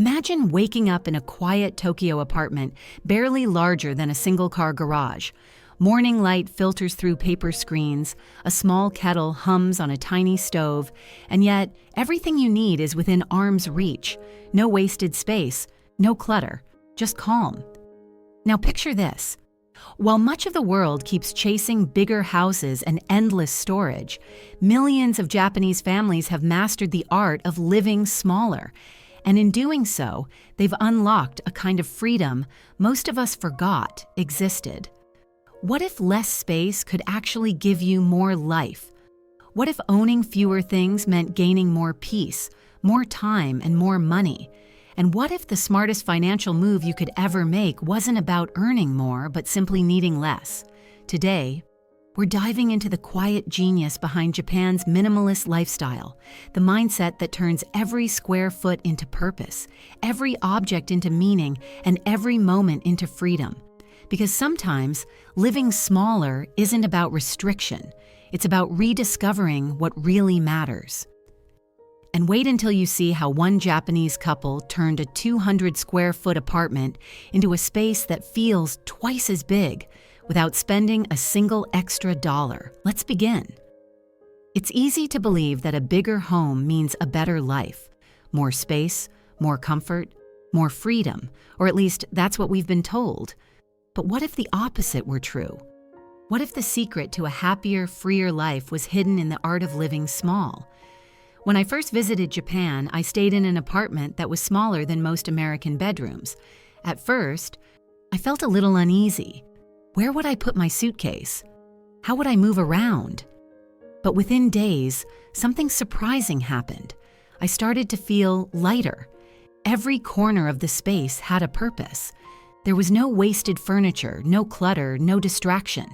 Imagine waking up in a quiet Tokyo apartment, barely larger than a single-car garage. Morning light filters through paper screens, a small kettle hums on a tiny stove, and yet everything you need is within arm's reach. No wasted space, no clutter, just calm. Now picture this. While much of the world keeps chasing bigger houses and endless storage, millions of Japanese families have mastered the art of living smaller. And in doing so, they've unlocked a kind of freedom most of us forgot existed. What if less space could actually give you more life? What if owning fewer things meant gaining more peace, more time, and more money? And what if the smartest financial move you could ever make wasn't about earning more, but simply needing less? Today, we're diving into the quiet genius behind Japan's minimalist lifestyle, the mindset that turns every square foot into purpose, every object into meaning, and every moment into freedom. Because sometimes, living smaller isn't about restriction, it's about rediscovering what really matters. And wait until you see how one Japanese couple turned a 200-square-foot apartment into a space that feels twice as big without spending a single extra dollar. Let's begin. It's easy to believe that a bigger home means a better life, more space, more comfort, more freedom, or at least that's what we've been told. But what if the opposite were true? What if the secret to a happier, freer life was hidden in the art of living small? When I first visited Japan, I stayed in an apartment that was smaller than most American bedrooms. At first, I felt a little uneasy. Where would I put my suitcase? How would I move around? But within days, something surprising happened. I started to feel lighter. Every corner of the space had a purpose. There was no wasted furniture, no clutter, no distraction,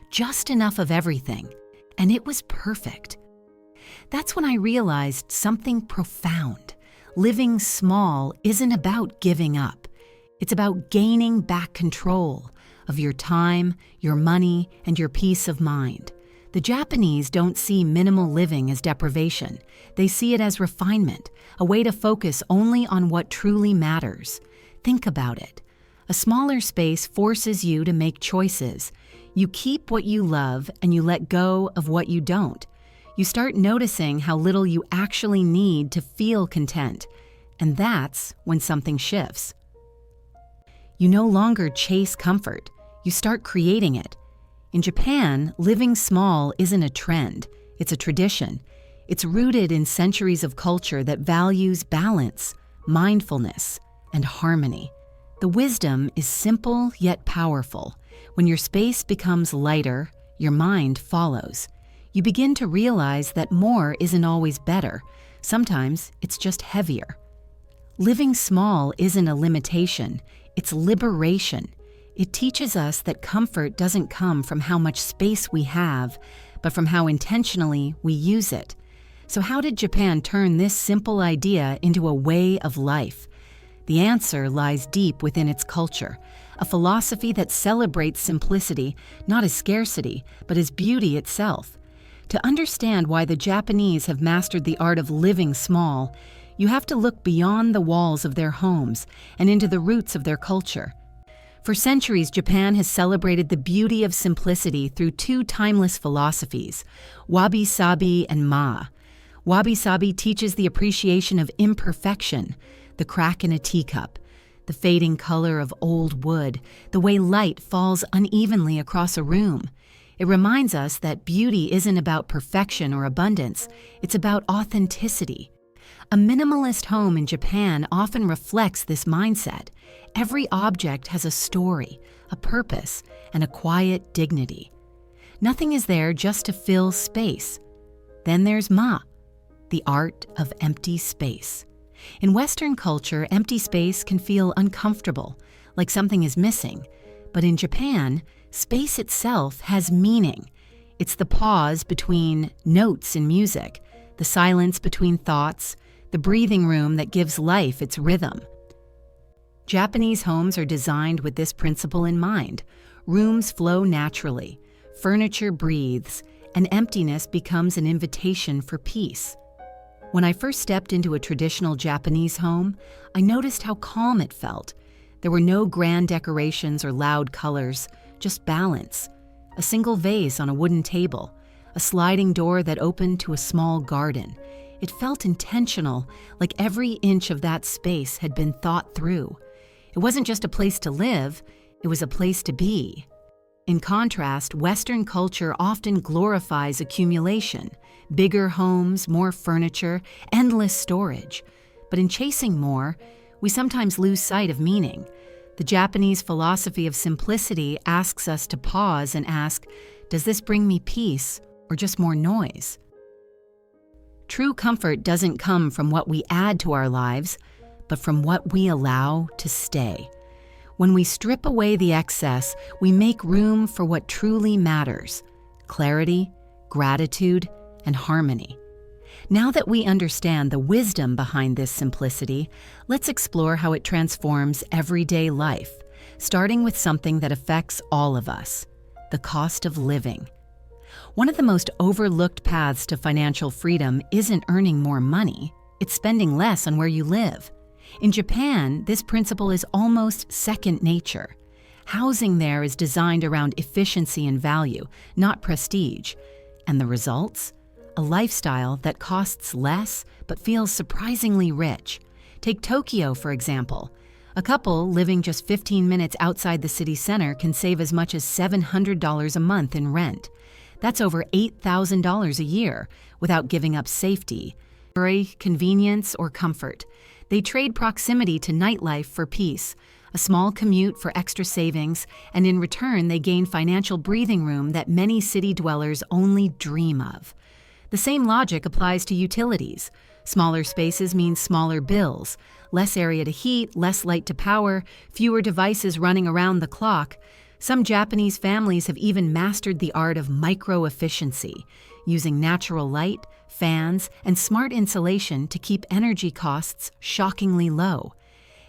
just enough of everything. And it was perfect. That's when I realized something profound. Living small isn't about giving up. It's about gaining back control of your time, your money, and your peace of mind. The Japanese don't see minimal living as deprivation. They see it as refinement, a way to focus only on what truly matters. Think about it. A smaller space forces you to make choices. You keep what you love and you let go of what you don't. You start noticing how little you actually need to feel content, and that's when something shifts. You no longer chase comfort, you start creating it. In Japan, living small isn't a trend, it's a tradition. It's rooted in centuries of culture that values balance, mindfulness, and harmony. The wisdom is simple yet powerful. When your space becomes lighter, your mind follows. You begin to realize that more isn't always better. Sometimes it's just heavier. Living small isn't a limitation, it's liberation. It teaches us that comfort doesn't come from how much space we have, but from how intentionally we use it. So how did Japan turn this simple idea into a way of life? The answer lies deep within its culture, a philosophy that celebrates simplicity, not as scarcity, but as beauty itself. To understand why the Japanese have mastered the art of living small, you have to look beyond the walls of their homes and into the roots of their culture. For centuries, Japan has celebrated the beauty of simplicity through two timeless philosophies, wabi-sabi and ma. Wabi-sabi teaches the appreciation of imperfection, the crack in a teacup, the fading color of old wood, the way light falls unevenly across a room. It reminds us that beauty isn't about perfection or abundance, it's about authenticity. A minimalist home in Japan often reflects this mindset. Every object has a story, a purpose, and a quiet dignity. Nothing is there just to fill space. Then there's ma, the art of empty space. In Western culture, empty space can feel uncomfortable, like something is missing. But in Japan, space itself has meaning. It's the pause between notes in music, the silence between thoughts, the breathing room that gives life its rhythm. Japanese homes are designed with this principle in mind. Rooms flow naturally, furniture breathes, and emptiness becomes an invitation for peace. When I first stepped into a traditional Japanese home, I noticed how calm it felt. There were no grand decorations or loud colors, just balance. A single vase on a wooden table, a sliding door that opened to a small garden. It felt intentional, like every inch of that space had been thought through. It wasn't just a place to live, it was a place to be. In contrast, Western culture often glorifies accumulation, bigger homes, more furniture, endless storage. But in chasing more, we sometimes lose sight of meaning. The Japanese philosophy of simplicity asks us to pause and ask, does this bring me peace or just more noise? True comfort doesn't come from what we add to our lives, but from what we allow to stay. When we strip away the excess, we make room for what truly matters: clarity, gratitude, and harmony. Now that we understand the wisdom behind this simplicity, let's explore how it transforms everyday life, starting with something that affects all of us: the cost of living. One of the most overlooked paths to financial freedom isn't earning more money, it's spending less on where you live. In Japan, this principle is almost second nature. Housing there is designed around efficiency and value, not prestige. And the results? A lifestyle that costs less but feels surprisingly rich. Take Tokyo, for example. A couple living just 15 minutes outside the city center can save as much as $700 a month in rent. That's over $8,000 a year without giving up safety, convenience, or comfort. They trade proximity to nightlife for peace, a small commute for extra savings, and in return they gain financial breathing room that many city dwellers only dream of. The same logic applies to utilities. Smaller spaces mean smaller bills, less area to heat, less light to power, fewer devices running around the clock. Some Japanese families have even mastered the art of micro-efficiency, using natural light, fans, and smart insulation to keep energy costs shockingly low.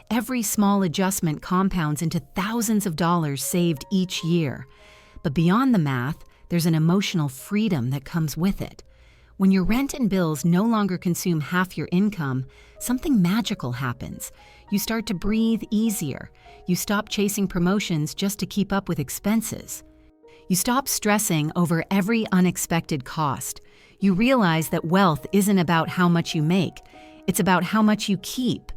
Every small adjustment compounds into thousands of dollars saved each year. But beyond the math, there's an emotional freedom that comes with it. When your rent and bills no longer consume half your income, something magical happens. You start to breathe easier. You stop chasing promotions just to keep up with expenses. You stop stressing over every unexpected cost. You realize that wealth isn't about how much you make, it's about how much you keep.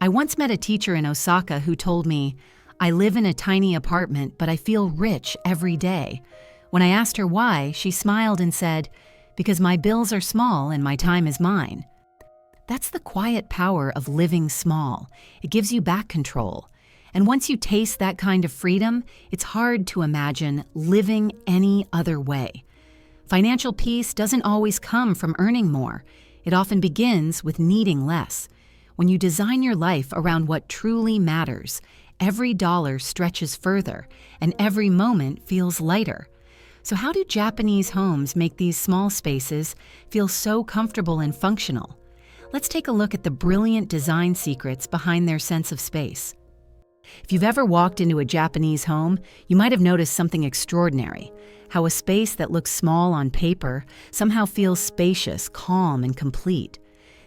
I once met a teacher in Osaka who told me, "I live in a tiny apartment, but I feel rich every day." When I asked her why, she smiled and said, "Because my bills are small and my time is mine." That's the quiet power of living small. It gives you back control. And once you taste that kind of freedom, it's hard to imagine living any other way. Financial peace doesn't always come from earning more. It often begins with needing less. When you design your life around what truly matters, every dollar stretches further and every moment feels lighter. So how do Japanese homes make these small spaces feel so comfortable and functional? Let's take a look at the brilliant design secrets behind their sense of space. If you've ever walked into a Japanese home, you might have noticed something extraordinary: how a space that looks small on paper somehow feels spacious, calm, and complete.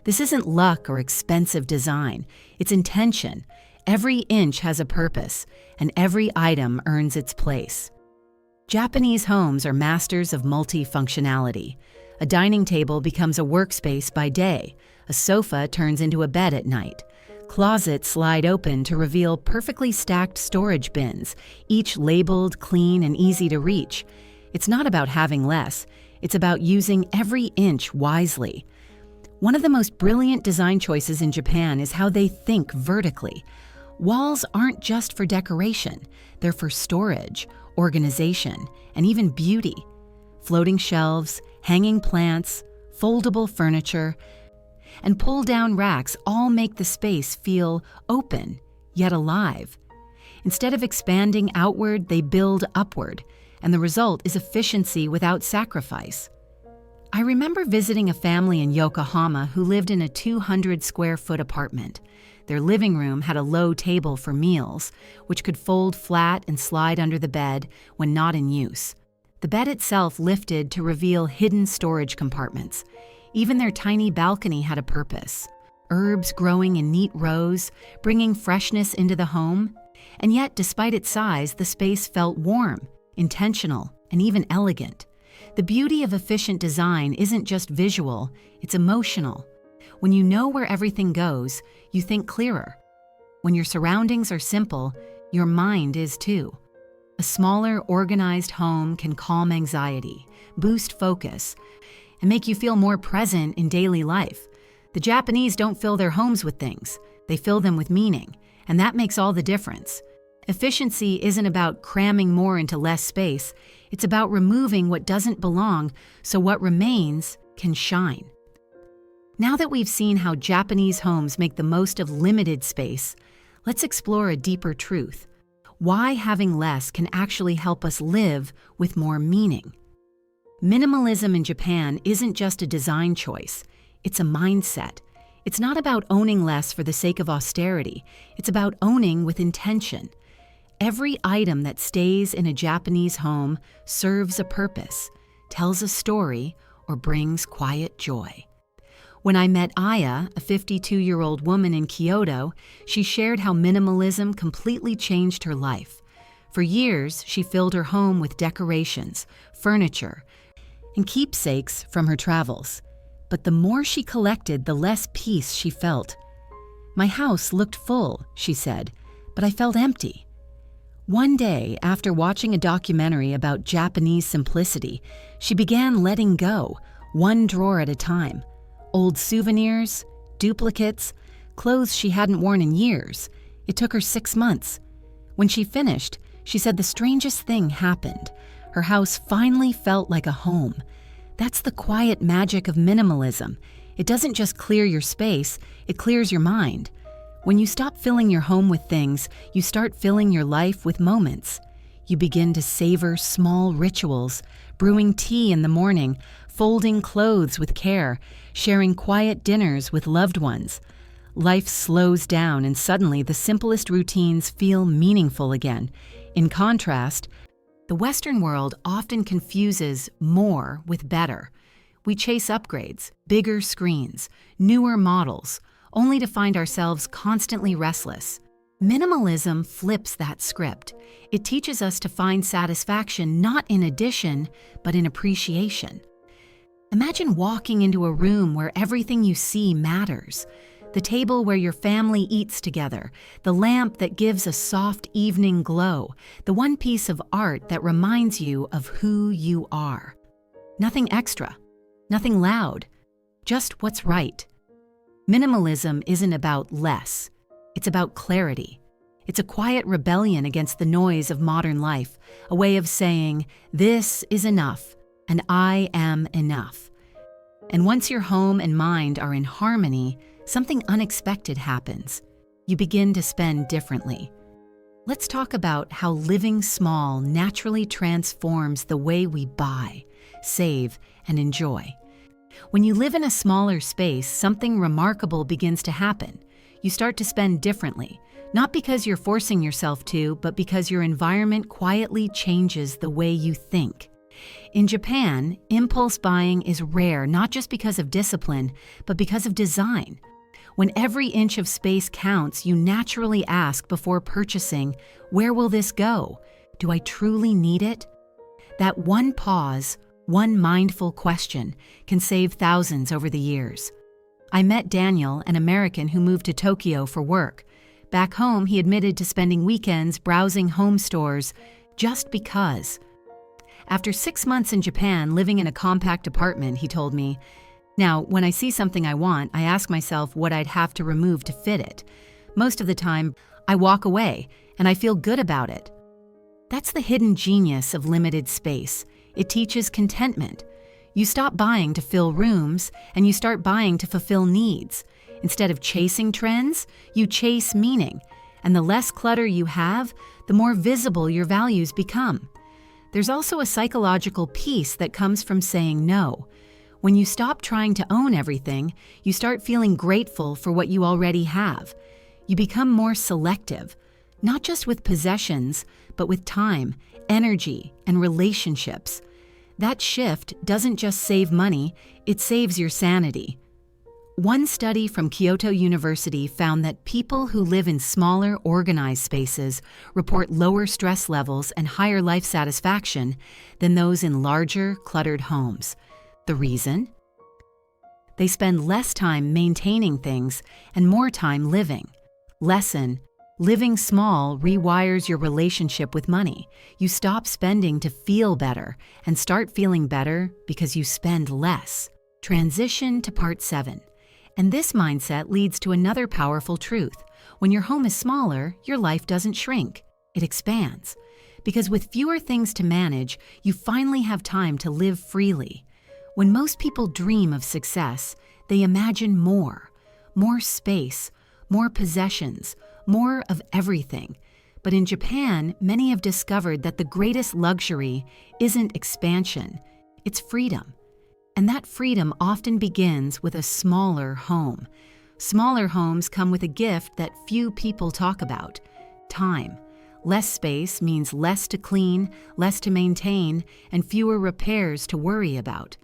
This isn't luck or expensive design, it's intention. Every inch has a purpose, and every item earns its place. Japanese homes are masters of multifunctionality. A dining table becomes a workspace by day. A sofa turns into a bed at night. Closets slide open to reveal perfectly stacked storage bins, each labeled, clean, and easy to reach. It's not about having less, it's about using every inch wisely. One of the most brilliant design choices in Japan is how they think vertically. Walls aren't just for decoration, they're for storage, organization, and even beauty. Floating shelves, hanging plants, foldable furniture, and pull-down racks all make the space feel open, yet alive. Instead of expanding outward, they build upward, and the result is efficiency without sacrifice. I remember visiting a family in Yokohama who lived in a 200-square-foot apartment. Their living room had a low table for meals, which could fold flat and slide under the bed when not in use. The bed itself lifted to reveal hidden storage compartments. Even their tiny balcony had a purpose. Herbs growing in neat rows, bringing freshness into the home. And yet, despite its size, the space felt warm, intentional, and even elegant. The beauty of efficient design isn't just visual, it's emotional. When you know where everything goes, you think clearer. When your surroundings are simple, your mind is too. A smaller, organized home can calm anxiety, boost focus, and make you feel more present in daily life. The Japanese don't fill their homes with things, they fill them with meaning, and that makes all the difference. Efficiency isn't about cramming more into less space, it's about removing what doesn't belong so what remains can shine. Now that we've seen how Japanese homes make the most of limited space, let's explore a deeper truth: why having less can actually help us live with more meaning. Minimalism in Japan isn't just a design choice, it's a mindset. It's not about owning less for the sake of austerity, it's about owning with intention. Every item that stays in a Japanese home serves a purpose, tells a story, or brings quiet joy. When I met Aya, a 52-year-old woman in Kyoto, she shared how minimalism completely changed her life. For years, she filled her home with decorations, furniture, and keepsakes from her travels. But the more she collected, the less peace she felt. "My house looked full," she said, "but I felt empty." One day, after watching a documentary about Japanese simplicity, she began letting go, one drawer at a time. Old souvenirs, duplicates, clothes she hadn't worn in years. It took her 6 months. When she finished, she said the strangest thing happened. Her house finally felt like a home. That's the quiet magic of minimalism. It doesn't just clear your space, it clears your mind. When you stop filling your home with things, you start filling your life with moments. You begin to savor small rituals, brewing tea in the morning, folding clothes with care, sharing quiet dinners with loved ones. Life slows down and suddenly the simplest routines feel meaningful again. In contrast, the Western world often confuses more with better. We chase upgrades, bigger screens, newer models, only to find ourselves constantly restless. Minimalism flips that script. It teaches us to find satisfaction not in addition, but in appreciation. Imagine walking into a room where everything you see matters. The table where your family eats together, the lamp that gives a soft evening glow, the one piece of art that reminds you of who you are. Nothing extra, nothing loud, just what's right. Minimalism isn't about less, it's about clarity. It's a quiet rebellion against the noise of modern life, a way of saying, "This is enough, and I am enough." And once your home and mind are in harmony, something unexpected happens. You begin to spend differently. Let's talk about how living small naturally transforms the way we buy, save, and enjoy. When you live in a smaller space, something remarkable begins to happen. You start to spend differently, not because you're forcing yourself to, but because your environment quietly changes the way you think. In Japan, impulse buying is rare not just because of discipline, but because of design. When every inch of space counts, you naturally ask before purchasing, where will this go? Do I truly need it? That one pause, one mindful question, can save thousands over the years. I met Daniel, an American who moved to Tokyo for work. Back home, he admitted to spending weekends browsing home stores just because. After 6 months in Japan, living in a compact apartment, he told me, "Now, when I see something I want, I ask myself what I'd have to remove to fit it. Most of the time, I walk away, and I feel good about it." That's the hidden genius of limited space. It teaches contentment. You stop buying to fill rooms, and you start buying to fulfill needs. Instead of chasing trends, you chase meaning. And the less clutter you have, the more visible your values become. There's also a psychological peace that comes from saying no. When you stop trying to own everything, you start feeling grateful for what you already have. You become more selective, not just with possessions, but with time, energy, and relationships. That shift doesn't just save money, it saves your sanity. One study from Kyoto University found that people who live in smaller, organized spaces report lower stress levels and higher life satisfaction than those in larger, cluttered homes. The reason? They spend less time maintaining things and more time living. Lesson: living small rewires your relationship with money. You stop spending to feel better and start feeling better because you spend less. Transition to part 7. And this mindset leads to another powerful truth. When your home is smaller, your life doesn't shrink. It expands. Because with fewer things to manage, you finally have time to live freely. When most people dream of success, they imagine more space, more possessions, more of everything. But in Japan, many have discovered that the greatest luxury isn't expansion, it's freedom. And that freedom often begins with a smaller home. Smaller homes come with a gift that few people talk about: time. Less space means less to clean, less to maintain, and fewer repairs to worry about.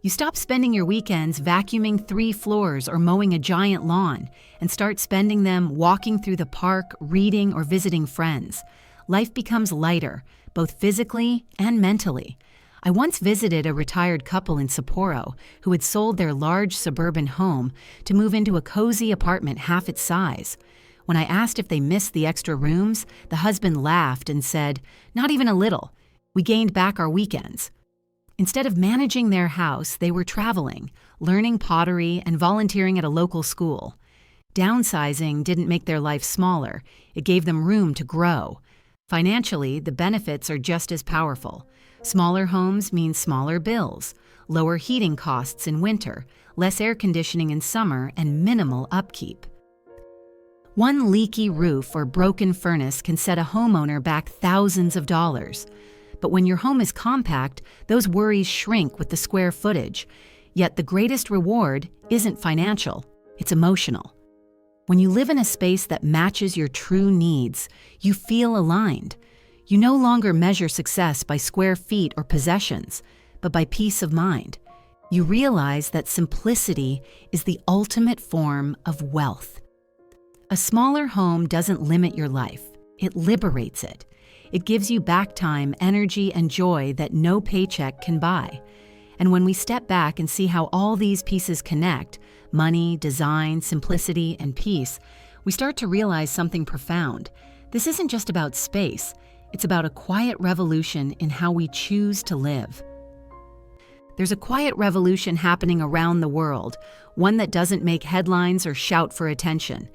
You stop spending your weekends vacuuming 3 floors or mowing a giant lawn and start spending them walking through the park, reading, or visiting friends. Life becomes lighter, both physically and mentally. I once visited a retired couple in Sapporo who had sold their large suburban home to move into a cozy apartment half its size. When I asked if they missed the extra rooms, the husband laughed and said, "Not even a little. We gained back our weekends." Instead of managing their house, they were traveling, learning pottery, and volunteering at a local school. Downsizing didn't make their life smaller. It gave them room to grow. Financially, the benefits are just as powerful. Smaller homes mean smaller bills, lower heating costs in winter, less air conditioning in summer, and minimal upkeep. One leaky roof or broken furnace can set a homeowner back thousands of dollars. But when your home is compact, those worries shrink with the square footage. Yet the greatest reward isn't financial, it's emotional. When you live in a space that matches your true needs, you feel aligned. You no longer measure success by square feet or possessions, but by peace of mind. You realize that simplicity is the ultimate form of wealth. A smaller home doesn't limit your life, it liberates it. It gives you back time, energy, and joy that no paycheck can buy. And when we step back and see how all these pieces connect, money, design, simplicity, and peace, we start to realize something profound. This isn't just about space, it's about a quiet revolution in how we choose to live. There's a quiet revolution happening around the world, one that doesn't make headlines or shout for attention.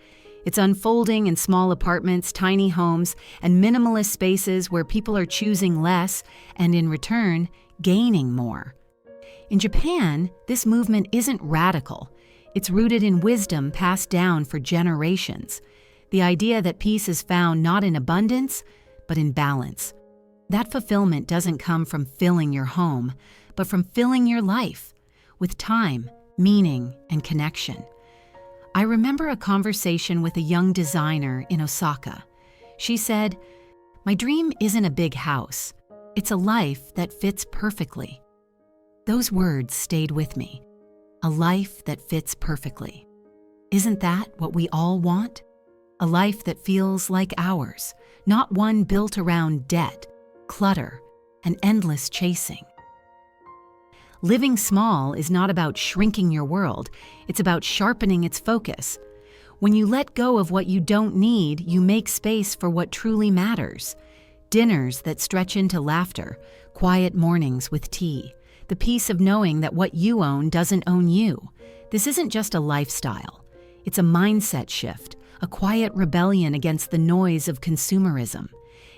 It's unfolding in small apartments, tiny homes, and minimalist spaces where people are choosing less and, in return, gaining more. In Japan, this movement isn't radical. It's rooted in wisdom passed down for generations. The idea that peace is found not in abundance, but in balance. That fulfillment doesn't come from filling your home, but from filling your life with time, meaning, and connection. I remember a conversation with a young designer in Osaka. She said, "My dream isn't a big house. It's a life that fits perfectly." Those words stayed with me. A life that fits perfectly. Isn't that what we all want? A life that feels like ours, not one built around debt, clutter, and endless chasing. Living small is not about shrinking your world, it's about sharpening its focus. When you let go of what you don't need, you make space for what truly matters. Dinners that stretch into laughter, quiet mornings with tea, the peace of knowing that what you own doesn't own you. This isn't just a lifestyle. It's a mindset shift, a quiet rebellion against the noise of consumerism.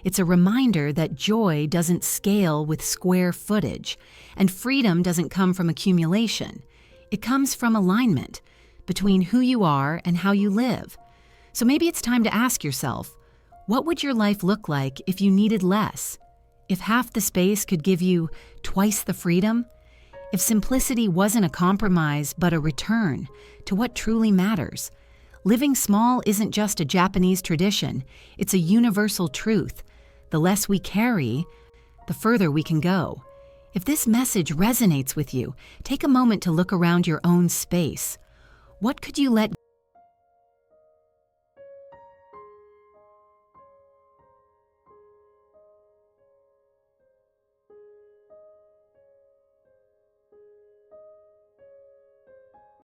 It's a reminder that joy doesn't scale with square footage, and freedom doesn't come from accumulation. It comes from alignment between who you are and how you live. So maybe it's time to ask yourself, what would your life look like if you needed less? If half the space could give you twice the freedom? If simplicity wasn't a compromise but a return to what truly matters? Living small isn't just a Japanese tradition, it's a universal truth. The less we carry, the further we can go. If this message resonates with you, take a moment to look around your own space. What could you let